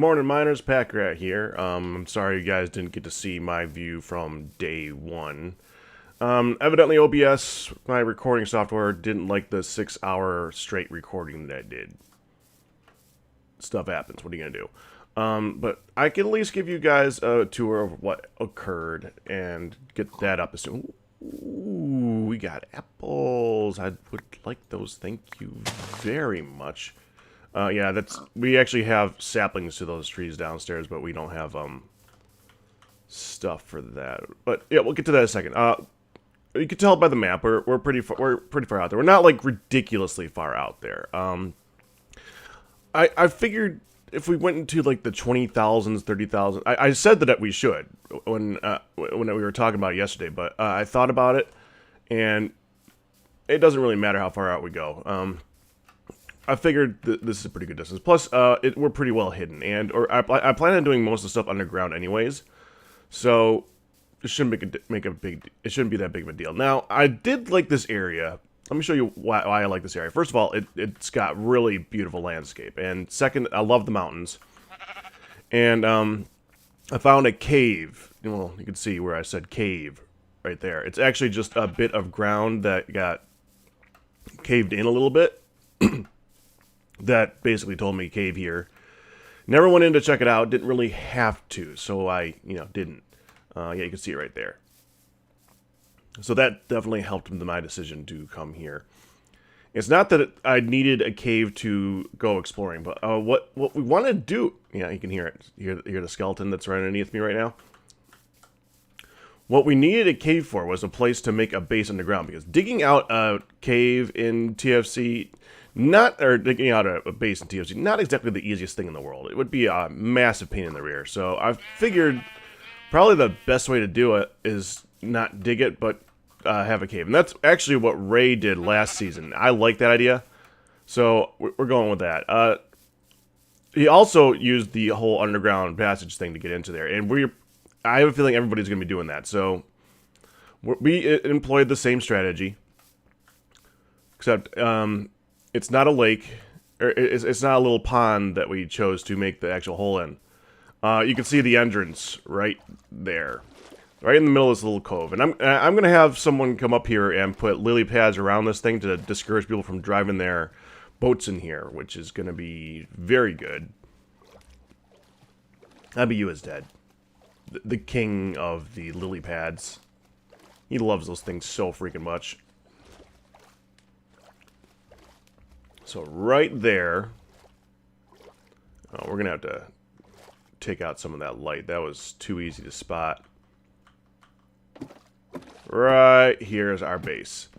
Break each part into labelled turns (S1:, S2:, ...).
S1: morning, miners. Packrat here. I'm sorry you guys didn't get to see my view from day one. Evidently OBS, my recording software, didn't like the 6-hour straight recording that I did. Stuff happens. What are you gonna do? But I can at least give you guys a tour of what occurred and get that up as soon. Ooh, we got apples. I would like those. Thank you very much. Yeah, we actually have saplings to those trees downstairs, but we don't have stuff for that. But yeah, we'll get to that in a second. You can tell by the map we're pretty far out there. We're not like ridiculously far out there. I figured if we went into like the 20,000s, 30,000, I said that we should when we were talking about it yesterday, but I thought about it, and it doesn't really matter how far out we go. I figured this is a pretty good distance. Plus, we're pretty well hidden, I plan on doing most of the stuff underground anyways, so it shouldn't it shouldn't be that big of a deal. Now, I did like this area. Let me show you why I like this area. First of all, it's got really beautiful landscape, and second, I love the mountains. And I found a cave. Well, you can see where I said cave right there. It's actually just a bit of ground that got caved in a little bit. That basically told me cave here. Never went in to check it out. Didn't really have to, so I, didn't. Yeah, you can see it right there. So that definitely helped with my decision to come here. It's not that I needed a cave to go exploring, but what we want to do... Yeah, you can hear it. You hear the skeleton that's right underneath me right now? What we needed a cave for was a place to make a base underground, because digging out a cave in TFC... digging out a base in TFC, not exactly the easiest thing in the world. It would be a massive pain in the rear. So I figured probably the best way to do it is not dig it, but have a cave. And that's actually what Ray did last season. I like that idea. So we're going with that. He also used the whole underground passage thing to get into there. And I have a feeling everybody's going to be doing that. So we employed the same strategy. Except... it's not a lake, or it's not a little pond that we chose to make the actual hole in. You can see the entrance right there, right in the middle of this little cove. And I'm gonna have someone come up here and put lily pads around this thing to discourage people from driving their boats in here, which is gonna be very good. Abiyu is dead, the king of the lily pads. He loves those things so freaking much. So right there, we're going to have to take out some of that light. That was too easy to spot. Right here is our base.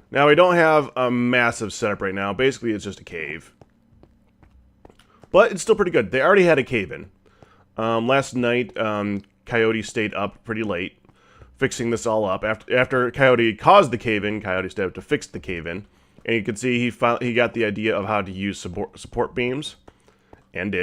S1: Now, we don't have a massive setup right now. Basically, it's just a cave. But it's still pretty good. They already had a cave in. Last night, Coyote stayed up pretty late, fixing this all up. After Coyote caused the cave in, Coyote stayed up to fix the cave in. And you can see he got the idea of how to use support beams, and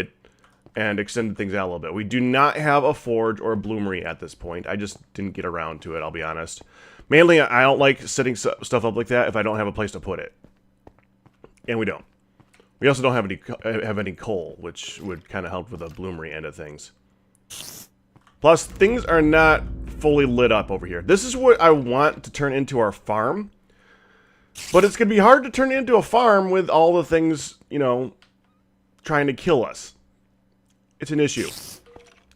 S1: extended things out a little bit. We do not have a forge or a bloomery at this point. I just didn't get around to it, I'll be honest. Mainly, I don't like setting stuff up like that if I don't have a place to put it. And we don't. We also don't have any coal, which would kind of help with the bloomery end of things. Plus, things are not fully lit up over here. This is what I want to turn into our farm. But it's going to be hard to turn it into a farm with all the things, trying to kill us. It's an issue.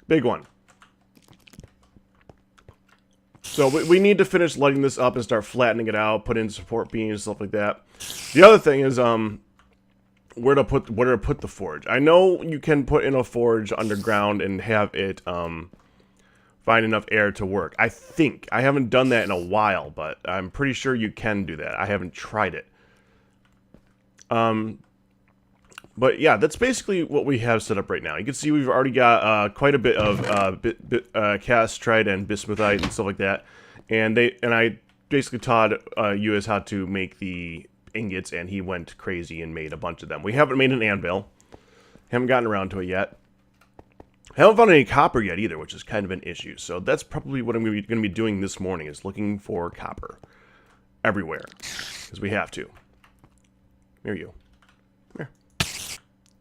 S1: Big one. So we need to finish lighting this up and start flattening it out, put in support beams, stuff like that. The other thing is where to put the forge. I know you can put in a forge underground and have it find enough air to work. I think. I haven't done that in a while, but I'm pretty sure you can do that. I haven't tried it. But yeah, that's basically what we have set up right now. You can see we've already got quite a bit of castrite and bismuthite and stuff like that. And I basically taught US how to make the ingots, and he went crazy and made a bunch of them. We haven't made an anvil. Haven't gotten around to it yet. Haven't found any copper yet either, which is kind of an issue. So that's probably what I'm going to be doing this morning, is looking for copper everywhere, because we have to. Here you. Come here.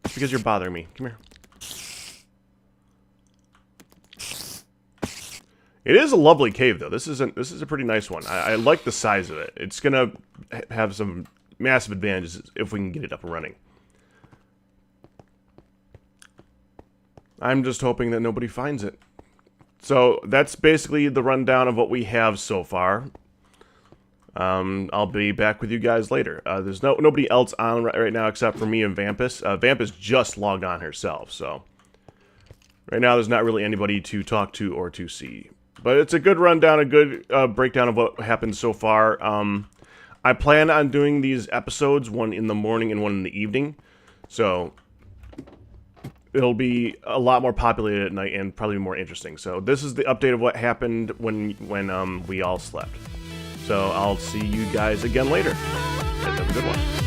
S1: Because you're bothering me. Come here. It is a lovely cave, though. This is a pretty nice one. I like the size of it. It's gonna have some massive advantages if we can get it up and running. I'm just hoping that nobody finds it. So that's basically the rundown of what we have so far. I'll be back with you guys later. There's nobody else on right now except for me and Vampus. Vampus just logged on herself, so right now there's not really anybody to talk to or to see. But it's a good rundown, a good breakdown of what happened so far. I plan on doing these episodes, one in the morning and one in the evening. So it'll be a lot more populated at night and probably more interesting. So this is the update of what happened when we all slept. So I'll see you guys again later. Guys, have a good one.